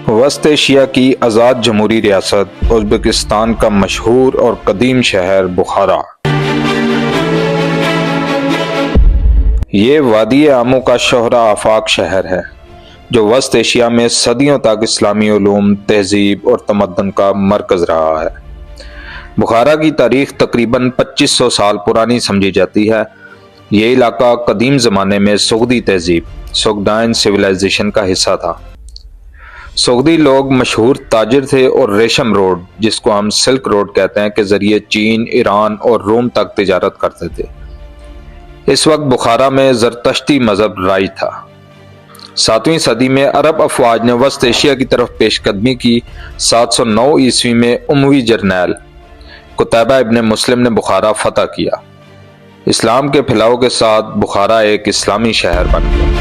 وسط ایشیا کی آزاد جمہوری ریاست ازبکستان کا مشہور اور قدیم شہر بخارا۔ یہ وادی آمو کا شہرہ آفاق شہر ہے جو وسط ایشیا میں صدیوں تک اسلامی علوم، تہذیب اور تمدن کا مرکز رہا ہے۔ بخارا کی تاریخ تقریباً 2500 سال پرانی سمجھی جاتی ہے۔ یہ علاقہ قدیم زمانے میں سغدی تہذیب سغدائن سویلائزیشن کا حصہ تھا۔ سغدی لوگ مشہور تاجر تھے اور ریشم روڈ، جس کو ہم سلک روڈ کہتے ہیں، کے ذریعے چین، ایران اور روم تک تجارت کرتے تھے۔ اس وقت بخارا میں زرتشتی مذہب رائج تھا۔ 7ویں صدی میں عرب افواج نے وسط ایشیا کی طرف پیش قدمی کی۔ 709 عیسوی میں اموی جرنیل قتیبہ ابن مسلم نے بخارا فتح کیا۔ اسلام کے پھیلاؤ کے ساتھ بخارا ایک اسلامی شہر بن گیا۔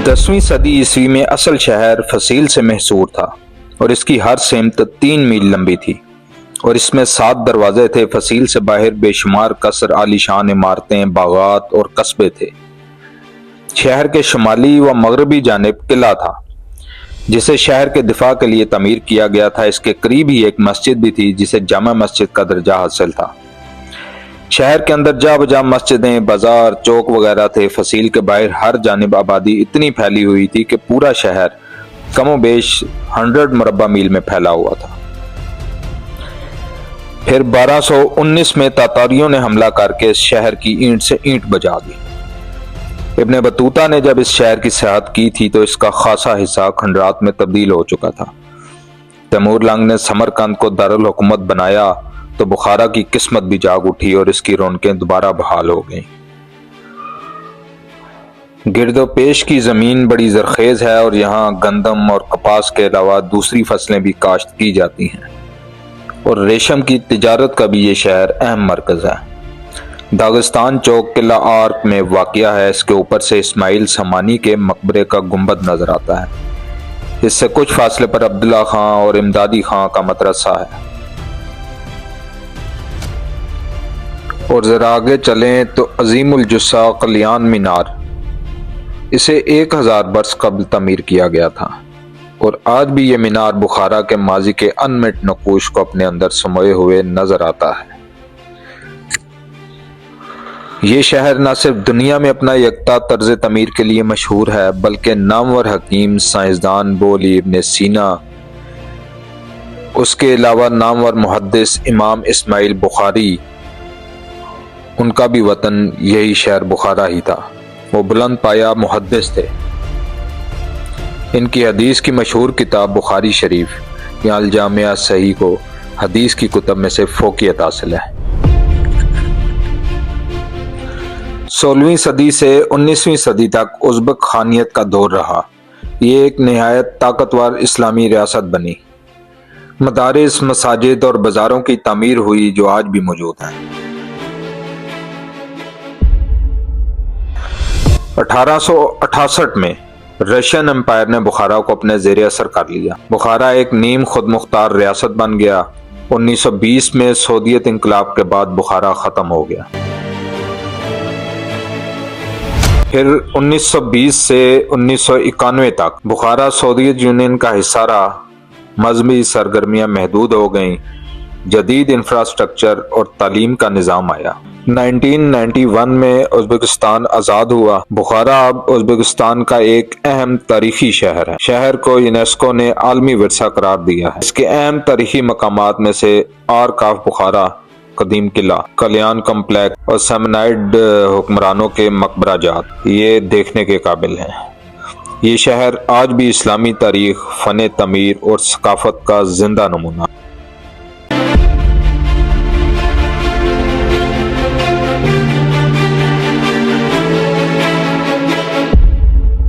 10ویں صدی عیسوی میں اصل شہر فصیل سے محصور تھا اور اس کی ہر سمت 3 میل لمبی تھی اور اس میں 7 دروازے تھے۔ فصیل سے باہر بے شمار قصر، عالیشان عمارتیں، باغات اور قصبے تھے۔ شہر کے شمالی و مغربی جانب قلعہ تھا جسے شہر کے دفاع کے لیے تعمیر کیا گیا تھا۔ اس کے قریب ہی ایک مسجد بھی تھی جسے جامع مسجد کا درجہ حاصل تھا۔ شہر کے اندر جا بجا مسجدیں، بازار، چوک وغیرہ تھے۔ فصیل کے باہر ہر جانب آبادی اتنی پھیلی ہوئی تھی کہ پورا شہر کم و بیش 100 مربع میل میں پھیلا ہوا تھا۔ پھر 1219 میں تاتاریوں نے حملہ کر کے اس شہر کی اینٹ سے اینٹ بجا دی۔ ابن بطوطہ نے جب اس شہر کی سیاحت کی تھی تو اس کا خاصا حصہ کھنڈرات میں تبدیل ہو چکا تھا۔ تیمور لنگ نے سمرقند کو دارالحکومت بنایا تو بخارا کی قسمت بھی جاگ اٹھی اور اس کی رونقیں دوبارہ بحال ہو گئیں۔ گرد و پیش کی زمین بڑی زرخیز ہے اور یہاں گندم اور کپاس کے علاوہ دوسری فصلیں بھی کاشت کی جاتی ہیں اور ریشم کی تجارت کا بھی یہ شہر اہم مرکز ہے۔ داغستان چوک قلعہ آرک میں واقع ہے۔ اس کے اوپر سے اسماعیل سمانی کے مقبرے کا گنبد نظر آتا ہے۔ اس سے کچھ فاصلے پر عبداللہ خان اور امدادی خان کا مدرسہ ہے۔ اور ذرا آگے چلیں تو عظیم الجثہ قلیان مینار، اسے 1000 برس قبل تعمیر کیا گیا تھا اور آج بھی یہ مینار بخارا کے ماضی کے انمٹ نقوش کو اپنے اندر سموئے ہوئے نظر آتا ہے۔ یہ شہر نہ صرف دنیا میں اپنا یکتا طرز تعمیر کے لیے مشہور ہے بلکہ نامور حکیم سائنسدان بولی ابن سینا، اس کے علاوہ نامور محدث امام اسماعیل بخاری، ان کا بھی وطن یہی شہر بخارا ہی تھا۔ وہ بلند پایا محدث تھے۔ ان کی حدیث کی مشہور کتاب بخاری شریف یا الجامع صحیح کو حدیث کی کتب میں سے فوقیت حاصل ہے۔ 16ویں صدی سے 19ویں صدی تک ازبک خانیت کا دور رہا۔ یہ ایک نہایت طاقتور اسلامی ریاست بنی۔ مدارس، مساجد اور بازاروں کی تعمیر ہوئی جو آج بھی موجود ہیں۔ 1868 میں رشین امپائر نے بخارا کو اپنے زیر اثر کر لیا۔ بخارا ایک نیم خود مختار ریاست بن گیا۔ 1920 میں سوویت انقلاب کے بعد بخارا ختم ہو گیا۔ پھر 1920 سے 1991 تک بخارا سوویت یونین کا حصہ رہا۔ مذہبی سرگرمیاں محدود ہو گئیں، جدید انفراسٹرکچر اور تعلیم کا نظام آیا۔ 1991 میں ازبکستان آزاد ہوا۔ بخارا اب ازبکستان کا ایک اہم تاریخی شہر ہے۔ شہر کو یونیسکو نے عالمی ورثہ قرار دیا ہے۔ اس کے اہم تاریخی مقامات میں سے آرک آف بخارا، قدیم قلعہ، کلیان کمپلیکس اور سیمنائڈ حکمرانوں کے مقبرہ جات یہ دیکھنے کے قابل ہیں۔ یہ شہر آج بھی اسلامی تاریخ، فن تعمیر اور ثقافت کا زندہ نمونہ ہے۔